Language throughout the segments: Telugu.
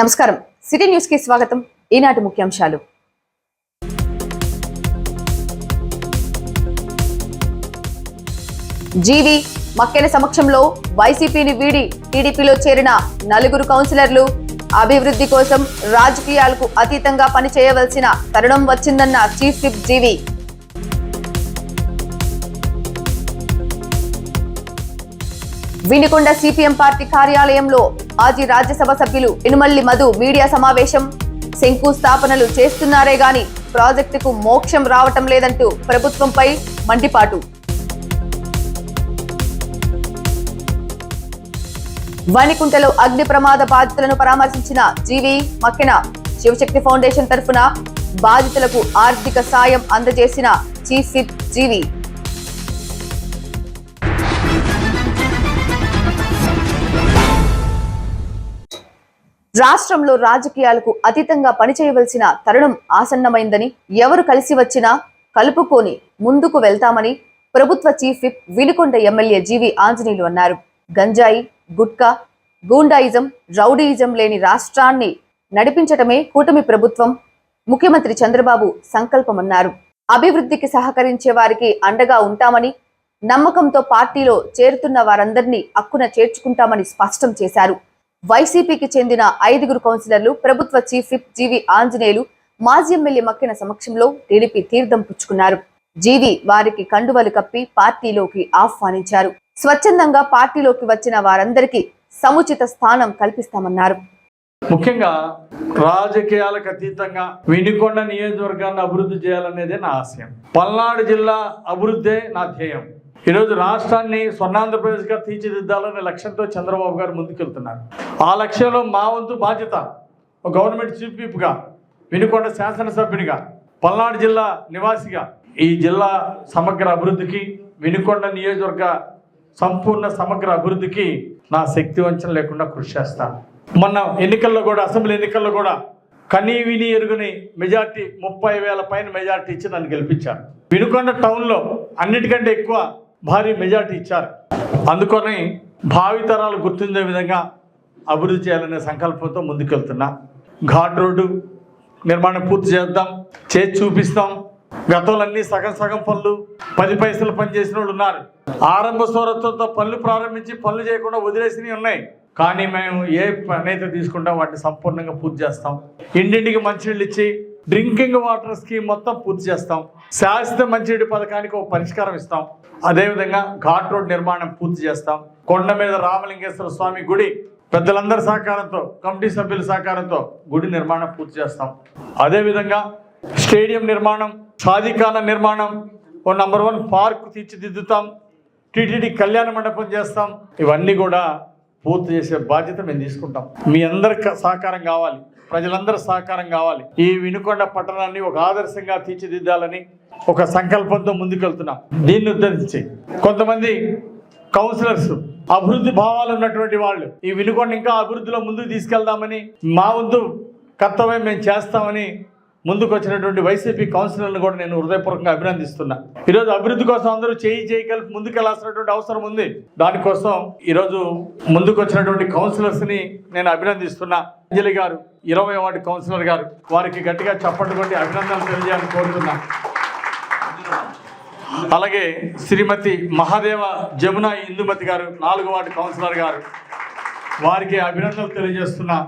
నమస్కారం సిటీ న్యూస్ కి స్వాగతం. ఈనాటి ముఖ్యాంశాలు. జీవి మక్కెన సమక్షంలో వైసీపీని వీడి టీడీపీలో చేరిన 4 కౌన్సిలర్లు. అభివృద్ధి కోసం రాజకీయాలకు అతీతంగా పనిచేయవలసిన తరుణం వచ్చిందన్న చీఫ్ విప్ జీవి. వినుకొండ సిపిఎం పార్టీ కార్యాలయంలో మాజీ రాజ్యసభ సభ్యులు ఇనుమల్లి మధు మీడియా సమావేశం. శంకుస్థాపనలు చేస్తున్నారే గాని ప్రాజెక్టుకు మోక్షం రావటం లేదంటూ ప్రభుత్వంపై మండిపాటు. వణికుంటలో అగ్ని ప్రమాద బాధితులను పరామర్శించిన జీవి మక్కెన. శివశక్తి ఫౌండేషన్ తరఫున బాధితులకు ఆర్థిక సాయం అందజేసిన చీఫ్ విప్ జీవి. రాష్ట్రంలో రాజకీయాలకు అతీతంగా పనిచేయవలసిన తరుణం ఆసన్నమైందని, ఎవరు కలిసి వచ్చినా కలుపుకొని ముందుకు వెళ్తామని ప్రభుత్వ చీఫ్ విప్ వినుకొండ ఎమ్మెల్యే జీవి ఆంజనేయులు అన్నారు. గంజాయి, గుట్కా, గూండాయిజం, రౌడీయిజం లేని రాష్ట్రాన్ని నడిపించటమే కూటమి ప్రభుత్వం, ముఖ్యమంత్రి చంద్రబాబు సంకల్పమన్నారు. అభివృద్ధికి సహకరించే వారికి అండగా ఉంటామని, నమ్మకంతో పార్టీలో చేరుతున్న వారందరినీ అక్కున చేర్చుకుంటామని స్పష్టం చేశారు. వైసీపీకి చెందిన 5 కౌన్సిలర్లు ప్రభుత్వ చీఫ్ విప్ జీవి ఆంజనేయులు మాజీ ఎమ్మెల్యే మక్కెన సమక్షంలో టీడీపీ తీర్థం పుచ్చుకున్నారు. జీవి వారికి కండువలు కప్పి పార్టీలోకి ఆహ్వానించారు. స్వచ్ఛందంగా పార్టీలోకి వచ్చిన వారందరికీ సముచిత స్థానం కల్పిస్తామన్నారు. ముఖ్యంగా రాజకీయాలకు అతీతంగా వినుకొండ నియోజకవర్గాన్ని అభివృద్ధి చేయాలనేదే నా ఆశయం. పల్నాడు జిల్లా అభివృద్ధే నా ధ్యేయం. ఈరోజు రాష్ట్రాన్ని స్వర్ణాంధ్రప్రదేశ్గా తీర్చిదిద్దాలనే లక్ష్యంతో చంద్రబాబు గారు ముందుకెళ్తున్నారు. ఆ లక్ష్యంలో మా వంతు బాధ్యత గవర్నమెంట్ చీఫ్ విప్గా, వినుకొండ శాసనసభ్యునిగా, పల్నాడు జిల్లా నివాసిగా ఈ జిల్లా సమగ్ర అభివృద్ధికి, వినుకొండ నియోజకవర్గ సంపూర్ణ సమగ్ర అభివృద్ధికి నా శక్తి వంచన లేకుండా కృషి చేస్తాను. మొన్న ఎన్నికల్లో కూడా, అసెంబ్లీ ఎన్నికల్లో కూడా కనీ విని ఎరుగుని మెజార్టీ 30,000 పైన మెజార్టీ ఇచ్చి నన్ను గెలిపించారు. వినుకొండ టౌన్లో అన్నిటికంటే ఎక్కువ భారీ మెజార్టీ ఇచ్చారు. అందుకని భావితరాలు గుర్తుండే విధంగా అభివృద్ధి చేయాలనే సంకల్పంతో ముందుకెళ్తున్నా. ఘాట్ రోడ్డు నిర్మాణం పూర్తి చేద్దాం, చేసి చూపిస్తాం. గతంలో సగం పనులు 10 పైసలు పని చేసిన వాళ్ళు ఉన్నారు. ఆరంభ స్వరత్వంతో పనులు ప్రారంభించి పనులు చేయకుండా వదిలేసినవి ఉన్నాయి. కానీ మేము ఏ పని అయితే తీసుకుంటాం వాటిని సంపూర్ణంగా పూర్తి చేస్తాం. ఇంటింటికి మంచినీళ్ళు ఇచ్చి డ్రింకింగ్ వాటర్ స్కీమ్ మొత్తం పూర్తి చేస్తాం. శాశ్వత మంచినీటి పథకానికి ఒక పరిష్కారం ఇస్తాం. అదేవిధంగా ఘాట్ రోడ్ నిర్మాణం పూర్తి చేస్తాం. కొండ మీద రామలింగేశ్వర స్వామి గుడి పెద్దలందరి సహకారంతో, కమిటీ సభ్యుల సహకారంతో గుడి నిర్మాణం పూర్తి చేస్తాం. అదేవిధంగా స్టేడియం నిర్మాణం, షాదీఖానా నిర్మాణం, ఓ నంబర్ 1 పార్క్ తీర్చిదిద్దుతాం. టీటీడీ కళ్యాణ మండపం చేస్తాం. ఇవన్నీ కూడా పూర్తి చేసే బాధ్యత మేము తీసుకుంటాం. మీ అందరి సహకారం కావాలి, ప్రజలందరి సహకారం కావాలి. ఈ వినుకొండ పట్టణాన్ని ఒక ఆదర్శంగా తీర్చిదిద్దాలని ఒక సంకల్పంతో ముందుకెళ్తున్నాం. దీన్ని ఉద్ధరించి కొంతమంది కౌన్సిలర్స్ అభివృద్ధి భావాలు ఉన్నటువంటి వాళ్ళు ఈ వినుకొండ ఇంకా అభివృద్ధిలో ముందుకు తీసుకెళ్దామని, మా వంతు కర్తవ్యం మేము చేస్తామని ముందుకు వచ్చినటువంటి వైసీపీ కౌన్సిలర్లను కూడా నేను హృదయపూర్వకంగా అభినందిస్తున్నా. ఈరోజు అభివృద్ధి కోసం అందరూ చేయి కలిపి ముందుకెళ్లాల్సినటువంటి అవసరం ఉంది. దానికోసం ఈరోజు ముందుకు వచ్చినటువంటి కౌన్సిలర్స్ని నేను అభినందిస్తున్నా. అంజలి గారు 20వ వార్డు కౌన్సిలర్ గారు, వారికి గట్టిగా చప్పట్లు కొట్టి అభినందనలు తెలియజేయాలని కోరుతున్నా. అలాగే శ్రీమతి మహాదేవ జమున ఇందుమతి గారు 4వ వార్డు కౌన్సిలర్ గారు, వారికి అభినందనలు తెలియజేస్తున్నా.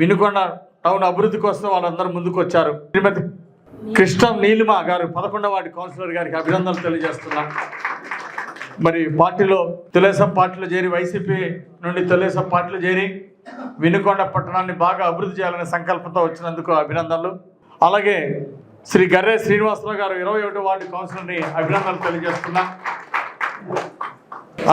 వినుకొండ టౌన్ అభివృద్ధి కోసం వాళ్ళందరూ ముందుకు వచ్చారు. శ్రీమతి కృష్ణ నీలిమ గారు 11వ వార్డు కౌన్సిలర్ గారికి అభినందనలు తెలియజేస్తున్నా. మరి పార్టీలో తెలుగుదేశం పార్టీలో చేరి, వైసీపీ నుండి తెలుగుదేశం పార్టీలో చేరి వినుకొండ పట్టణాన్ని బాగా అభివృద్ధి చేయాలనే సంకల్పంతో వచ్చినందుకు అభినందనలు. అలాగే శ్రీ గర్రె శ్రీనివాసరావు గారు 21వ వార్డు కౌన్సిలర్ని అభినందనలు తెలియజేస్తున్నా.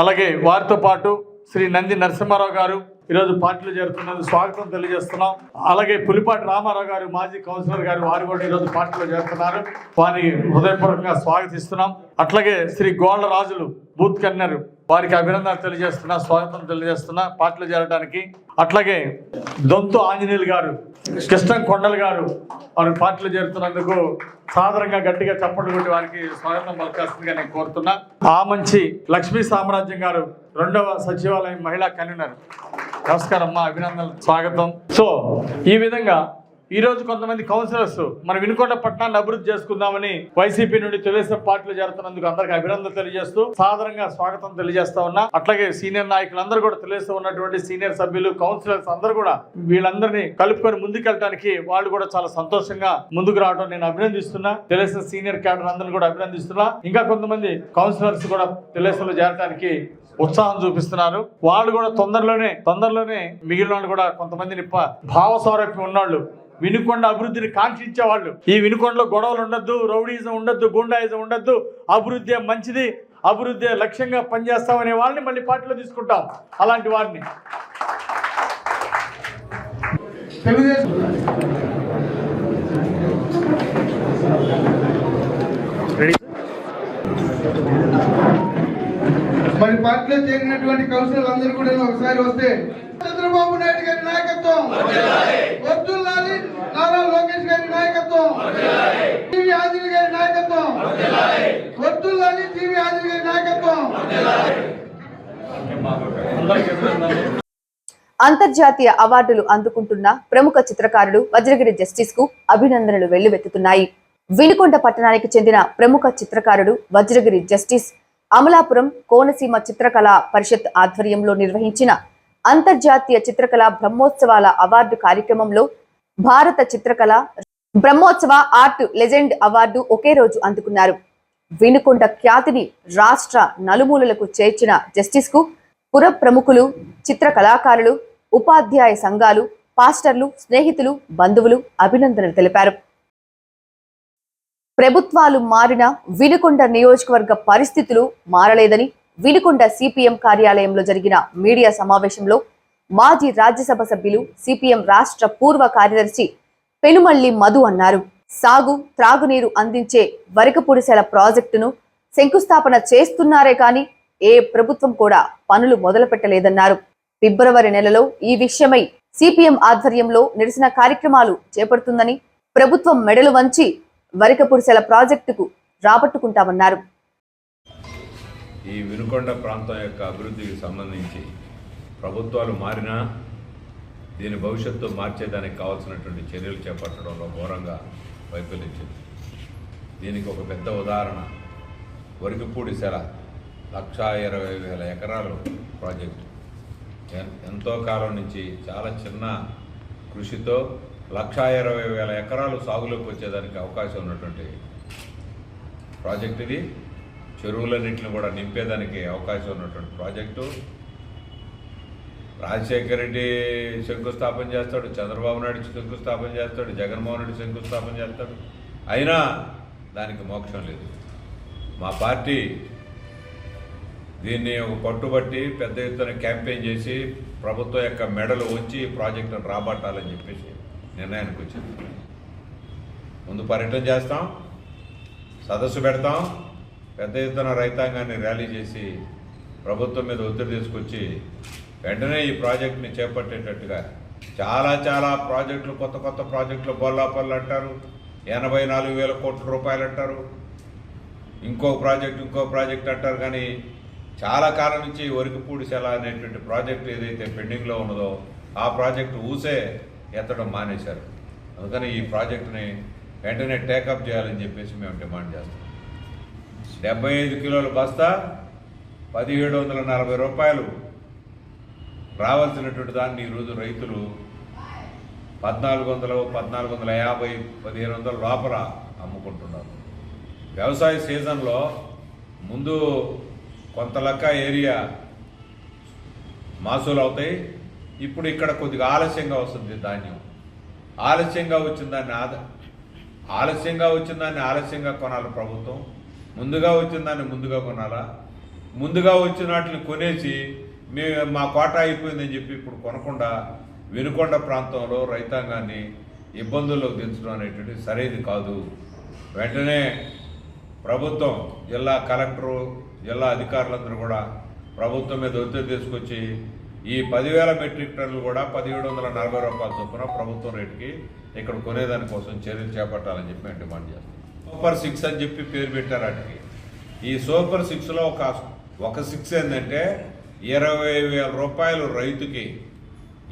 అలాగే వారితో పాటు శ్రీ నంది నరసింహారావు గారు ఈరోజు పార్టీలో చేరుతున్నందుకు స్వాగతం తెలియజేస్తున్నాం. అలాగే పులిపాటి రామారావు గారు మాజీ కౌన్సిలర్ గారు, వారు కూడా ఈరోజు పార్టీలో చేరుతున్నారు. వారిని హృదయపూర్వకంగా స్వాగతిస్తున్నాం. అట్లాగే శ్రీ గోళ్ల రాజులు బూత్ కన్వీనర్, వారికి అభినందనలు తెలియజేస్తున్నా, స్వాగతం తెలియజేస్తున్నా పార్టీలో చేరడానికి. అట్లాగే దొంతు ఆంజనేయులు గారు, కృష్ణం కొండలు గారు, వారి పార్టీలో చేరుతున్నందుకు సాదరంగా గట్టిగా చప్పట్లు కొట్టి వారికి స్వాగతం పలకాల్సిందిగా నేను కోరుతున్నా. ఆ మంచి లక్ష్మీ సామ్రాజ్యం గారు 2వ సచివాలయం మహిళా కన్వీనర్, నమస్కారం అమ్మా, అభినందనలు, స్వాగతం. సో ఈ విధంగా ఈ రోజు కొంతమంది కౌన్సిలర్స్ మన వినుకొండ పట్టణాన్ని అభివృద్ధి చేసుకుందామని వైసీపీ నుండి తెలుగుదేశం పార్టీలో చేరుతున్నందుకు అందరికీ అభినందనలు తెలియజేస్తూ సాధారణంగా స్వాగతం తెలియజేస్తా ఉన్నా. అట్లాగే సీనియర్ నాయకులందరూ కూడా తెలుగుదేశం ఉన్నటువంటి సీనియర్ సభ్యులు కౌన్సిలర్స్ అందరూ కూడా వీళ్ళందరినీ కలుపుకొని ముందుకెళ్ళడానికి వాళ్ళు కూడా చాలా సంతోషంగా ముందుకు రావడం నేను అభినందిస్తున్నా. తెలుగుదేశం సీనియర్ క్యాడర్ అందరిని కూడా అభినందిస్తున్నా. ఇంకా కొంతమంది కౌన్సిలర్స్ కూడా తెలుగుదేశంలో చేరడానికి ఉత్సాహం చూపిస్తున్నారు. వాళ్ళు కూడా తొందరలోనే మిగిలిన వాళ్ళు కూడా కొంతమందిని భావ సౌరభ్యం ఉన్నాళ్ళు, వినుకొండ అభివృద్ధిని కాంక్షించే వాళ్ళు, ఈ వినుకొండలో గొడవలు ఉండొద్దు, రౌడీజం ఉండొద్దు, గుండాయిజం ఉండొద్దు, అభివృద్ధి మంచిది, అభివృద్ధి లక్ష్యంగా పనిచేస్తామనే వాళ్ళని మళ్ళీ పార్టీలో తీసుకుంటాం. అలాంటి వారిని మరి పార్టీలో చేరినటువంటి కౌన్సిలర్ అందరూ కూడా ఒకసారి వస్తే చంద్రబాబు నాయుడు గారి నాయకత్వం వర్ధిల్లాలి, నారా లోకేష్ గారి నాయకత్వం, టీవీ ఆదిల్ గారి నాయకత్వం వర్ధిల్లాలి, టీవీ ఆదిల్ గారి నాయకత్వం. అంతర్జాతీయ అవార్డులు అందుకుంటున్న ప్రముఖ చిత్రకారుడు వజ్రగిరి జస్టిస్ కు అభినందనలు వెల్లువెత్తుతున్నాయి. వినుకొండ పట్టణానికి చెందిన ప్రముఖ చిత్రకారుడు వజ్రగిరి జస్టిస్ అమలాపురం కోనసీమ చిత్రకళా పరిషత్ ఆధ్వర్యంలో నిర్వహించిన అంతర్జాతీయ చిత్రకళా బ్రహ్మోత్సవాల అవార్డు కార్యక్రమంలో భారత చిత్రకళ బ్రహ్మోత్సవ ఆర్ట్ లెజెండ్ అవార్డు ఒకే రోజు అందుకున్నారు. వినుకొండ ఖ్యాతిని రాష్ట్ర నలుమూలలకు చేర్చిన జస్టిస్ కు పుర ప్రముఖులు, చిత్ర కళాకారులు, ఉపాధ్యాయ సంఘాలు, పాస్టర్లు, స్నేహితులు, బంధువులు అభినందనలు తెలిపారు. ప్రభుత్వాలు మారినా వినుకొండ నియోజకవర్గ పరిస్థితులు మారలేదని వినుకొండ సిపిఎం కార్యాలయంలో జరిగిన మీడియా సమావేశంలో మాజీ రాజ్యసభ సభ్యులు, సిపిఎం రాష్ట్ర పూర్వ కార్యదర్శి పెనుమల్లి మధు అన్నారు. సాగు, త్రాగునీరు అందించే వరకపూడిసెల ప్రాజెక్టును శంకుస్థాపన చేస్తున్నారే కానీ ఏ ప్రభుత్వం కూడా పనులు మొదలు పెట్టలేదన్నారు. ఫిబ్రవరి నెలలో ఈ విషయమై సిపిఎం ఆధ్వర్యంలో నిరసన కార్యక్రమాలు చేపడుతుందని, ప్రభుత్వం మెడలు వంచి వరకపూడిసెల ప్రాజెక్టుకు రాబట్టుకుంటామన్నారు. ఈ వినుకొండ ప్రాంతం యొక్క అభివృద్ధికి సంబంధించి ప్రభుత్వాలు మారినా దీని భవిష్యత్తు మార్చేదానికి కావాల్సినటువంటి చర్యలు చేపట్టడంలో ఘోరంగా వైఫల్యించింది. దీనికి ఒక పెద్ద ఉదాహరణ వరకపూడిసెల 1,20,000 ఎకరాలు ప్రాజెక్టు. ఎంతో కాలం నుంచి చాలా చిన్న కృషితో 1,20,000 ఎకరాలు సాగులోకి వచ్చేదానికి అవకాశం ఉన్నటువంటి ప్రాజెక్ట్ ఇది. చెరువులన్నింటిని కూడా నింపేదానికి అవకాశం ఉన్నటువంటి ప్రాజెక్టు. రాజశేఖర రెడ్డి శంకుస్థాపన చేస్తాడు, చంద్రబాబు నాయుడు శంకుస్థాపన చేస్తాడు, జగన్మోహన్ రెడ్డి శంకుస్థాపన చేస్తాడు, అయినా దానికి మోక్షం లేదు. మా పార్టీ దీన్ని ఒక పట్టుబట్టి పెద్ద ఎత్తున క్యాంపెయిన్ చేసి ప్రభుత్వం యొక్క మెడలు వచ్చి ప్రాజెక్టును రాబట్టాలని చెప్పేసి నిర్ణయానికి వచ్చింది. ముందు పర్యటన చేస్తాం, సదస్సు పెడతాం, పెద్ద ఎత్తున రైతాంగాన్ని ర్యాలీ చేసి ప్రభుత్వం మీద ఒత్తిడి తీసుకొచ్చి వెంటనే ఈ ప్రాజెక్టుని చేపట్టేటట్టుగా చాలా ప్రాజెక్టులు, కొత్త ప్రాజెక్టులు బొల్లాపల్లి అంటారు, 84,000 కోట్ల రూపాయలు అంటారు, ఇంకో ప్రాజెక్ట్ అంటారు. కానీ చాలా కాలం నుంచి వరకపూడిసెల అనేటువంటి ప్రాజెక్టు ఏదైతే పెండింగ్లో ఉన్నదో ఆ ప్రాజెక్టు ఊసే ఎత్తడం మానేశారు. అందుకని ఈ ప్రాజెక్టుని వెంటనే టేకప్ చేయాలని చెప్పేసి మేము డిమాండ్ చేస్తాం. 75 కిలోల బస్తా 1,740 రూపాయలు రావాల్సినటువంటి దాన్ని ఈరోజు రైతులు 1,400, 1,450, 1,500 లోపల అమ్ముకుంటున్నారు. వ్యవసాయ సీజన్లో ముందు కొంత లెక్క ఏరియా మాసూలు అవుతాయి. ఇప్పుడు ఇక్కడ కొద్దిగా ఆలస్యంగా వస్తుంది ధాన్యం. ఆలస్యంగా వచ్చిన దాన్ని ఆలస్యంగా కొనాలి ప్రభుత్వం. ముందుగా వచ్చిన దాన్ని ముందుగా కొనాలా. ముందుగా వచ్చిన వాటిని కొనేసి మా కోట అయిపోయిందని చెప్పి ఇప్పుడు కొనకుండా వినుకొండ ప్రాంతంలో రైతాంగాన్ని ఇబ్బందుల్లోకి దించడం అనేటువంటిది సరైనది కాదు. వెంటనే ప్రభుత్వం, జిల్లా కలెక్టరు, జిల్లా అధికారులందరూ కూడా ప్రభుత్వం మీద ఒత్తిడి తీసుకొచ్చి ఈ 10,000 మెట్రిక్ టన్నులు కూడా 1,740 రూపాయల చొప్పున ప్రభుత్వం రేటుకి ఇక్కడ కొనేదానికోసం చర్యలు చేపట్టాలని చెప్పి మేము డిమాండ్ చేస్తాం. సూపర్ 6 అని చెప్పి పేరు పెట్టారు వాటికి. ఈ సూపర్ 6లో ఒక 6 ఏంటంటే 20,000 రూపాయలు రైతుకి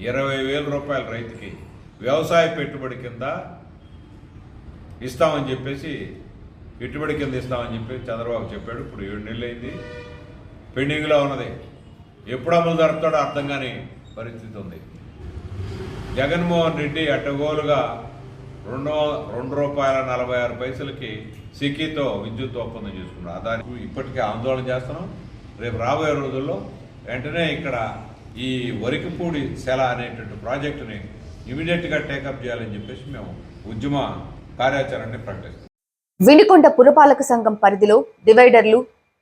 20,000 రూపాయలు రైతుకి వ్యవసాయ పెట్టుబడి కింద ఇస్తామని చెప్పేసి చంద్రబాబు చెప్పాడు. ఇప్పుడు 7 నెలలు అయింది, పెండింగ్లో ఉన్నది. ఎప్పుడు అమలు జరుపుతాడో అర్థం కాని పరిస్థితి ఉంది. జగన్మోహన్ రెడ్డి అడ్డగోలుగా ₹2.46 సిక్కితో విద్యుత్ ఒప్పందం చేసుకున్నాడు. దానికి ఇప్పటికే ఆందోళన చేస్తున్నాం. రేపు రాబోయే రోజుల్లో వెంటనే ఇక్కడ ఈ వరికిపూడి సెల అనేటువంటి ప్రాజెక్టుని ఇమీడియట్గా టేకప్ చేయాలని చెప్పేసి మేము ఉద్యమ కార్యాచరణని ప్రకటిస్తాం. వినుకొండ పురపాలక సంఘం పరిధిలో డివైడర్లు,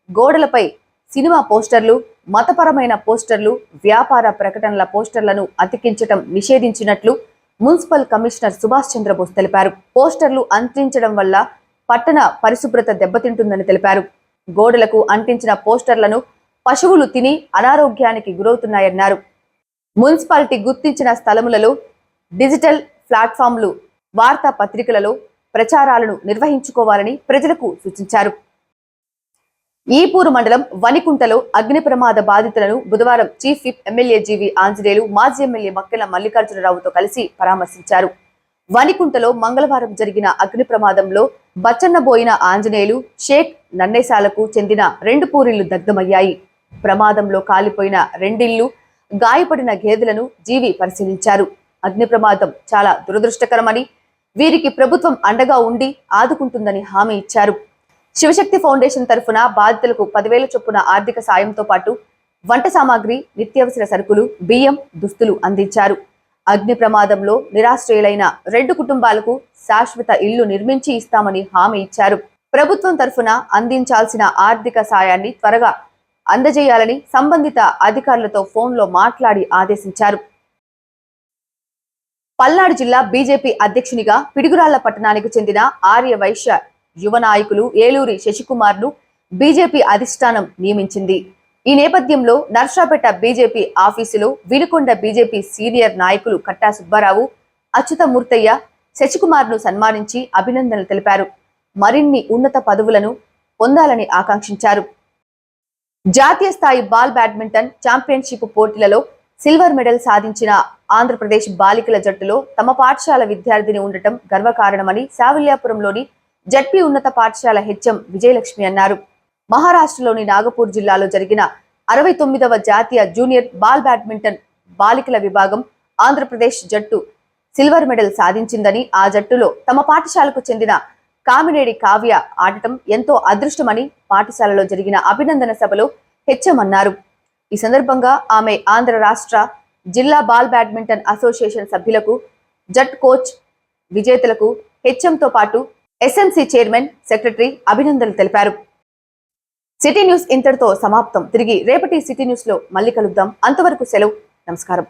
గోడలపై సినిమా పోస్టర్లు, మతపరమైన పోస్టర్లు, వ్యాపార ప్రకటనల పోస్టర్లను అతికించడం నిషేధించినట్లు మున్సిపల్ కమిషనర్ సుభాష్ చంద్రబోస్ తెలిపారు. పోస్టర్లు అంటించడం వల్ల పట్టణ పరిశుభ్రత దెబ్బతింటుందని తెలిపారు. గోడలకు అంటించిన పోస్టర్లను పశువులు తిని అనారోగ్యానికి గురవుతున్నాయన్నారు. మున్సిపాలిటీ గుర్తించిన స్థలములలో డిజిటల్ ప్లాట్ఫామ్లు, వార్తా పత్రికలలో ప్రచారాలను నిర్వహించుకోవాలని ప్రజలకు సూచించారు. ఈపూరు మండలం వనికుంటలో అగ్ని ప్రమాద బాధితులను బుధవారం చీఫ్ విప్ ఎమ్మెల్యే జీవి ఆంజనేయులు మాజీ ఎమ్మెల్యే మక్కెల మల్లికార్జునరావుతో కలిసి పరామర్శించారు. వనికుంటలో మంగళవారం జరిగిన అగ్ని ప్రమాదంలో బచ్చన్నబోయిన ఆంజనేయులు, షేక్ నన్నేసాలకు చెందిన 2 పూరిళ్లు దగ్ధమయ్యాయి. ప్రమాదంలో కాలిపోయిన 2 ఇళ్లు, గాయపడిన గేదెలను జీవి పరిశీలించారు. అగ్ని ప్రమాదం చాలా దురదృష్టకరమని, వీరికి ప్రభుత్వం అండగా ఉండి ఆదుకుంటుందని హామీ ఇచ్చారు. శివశక్తి ఫౌండేషన్ తరఫున బాధితులకు 10,000 చొప్పున ఆర్థిక సాయంతో పాటు వంట సామాగ్రి, నిత్యావసర సరుకులు, బియ్యం, దుస్తులు అందించారు. అగ్ని ప్రమాదంలో నిరాశ్రయులైన 2 కుటుంబాలకు శాశ్వత ఇళ్లు నిర్మించి ఇస్తామని హామీ ఇచ్చారు. ప్రభుత్వం తరఫున అందించాల్సిన ఆర్థిక సాయాన్ని త్వరగా అందజేయాలని సంబంధిత అధికారులతో ఫోన్లో మాట్లాడి ఆదేశించారు. పల్నాడు జిల్లా బీజేపీ అధ్యక్షునిగా పిడుగురాళ్ల పట్టణానికి చెందిన ఆర్య వైశ్య యువ నాయకులు ఏలూరి శశికుమార్ను బీజేపీ అధిష్టానం నియమించింది. ఈ నేపథ్యంలో నర్సాపేట బీజేపీ ఆఫీసులో వినుకొండ బీజేపీ సీనియర్ నాయకులు కట్టా సుబ్బారావు, అచ్యుతమూర్తయ్య శశికుమార్ను సన్మానించి అభినందనలు తెలిపారు. మరిన్ని ఉన్నత పదవులను పొందాలని ఆకాంక్షించారు. జాతీయ స్థాయి బాల్ బ్యాడ్మింటన్ ఛాంపియన్షిప్ పోటీలలో సిల్వర్ మెడల్ సాధించిన ఆంధ్రప్రదేశ్ బాలికల జట్టులో తమ పాఠశాల విద్యార్థిని ఉండటం గర్వకారణమని సావిల్యాపురంలోని జడ్పీ ఉన్నత పాఠశాల హెచ్ఎం విజయలక్ష్మి అన్నారు. మహారాష్ట్రలోని నాగపూర్ జిల్లాలో జరిగిన 69వ జాతీయ జూనియర్ బాల్ బ్యాడ్మింటన్ బాలికల విభాగం ఆంధ్రప్రదేశ్ జట్టు సిల్వర్ మెడల్ సాధించిందని, ఆ జట్టులో తమ పాఠశాలకు చెందిన కామినేడి కావ్య ఆడటం ఎంతో అదృష్టమని పాఠశాలలో జరిగిన అభినందన సభలో హెచ్ఎం అన్నారు. ఈ సందర్భంగా ఆమె ఆంధ్ర రాష్ట్ర జిల్లా బాల్ బ్యాడ్మింటన్ అసోసియేషన్ సభ్యులకు, జట్ కోచ్, విజేతలకు హెచ్ఎంతో పాటు ఎస్ఎంసీ చైర్మన్, సెక్రటరీ అభినందనలు తెలిపారు. సిటీ న్యూస్ ఇంతటితో సమాప్తం. తిరిగి రేపటి సిటీ న్యూస్ లో మళ్ళీ కలుద్దాం. అంతవరకు సెలవు. నమస్కారం.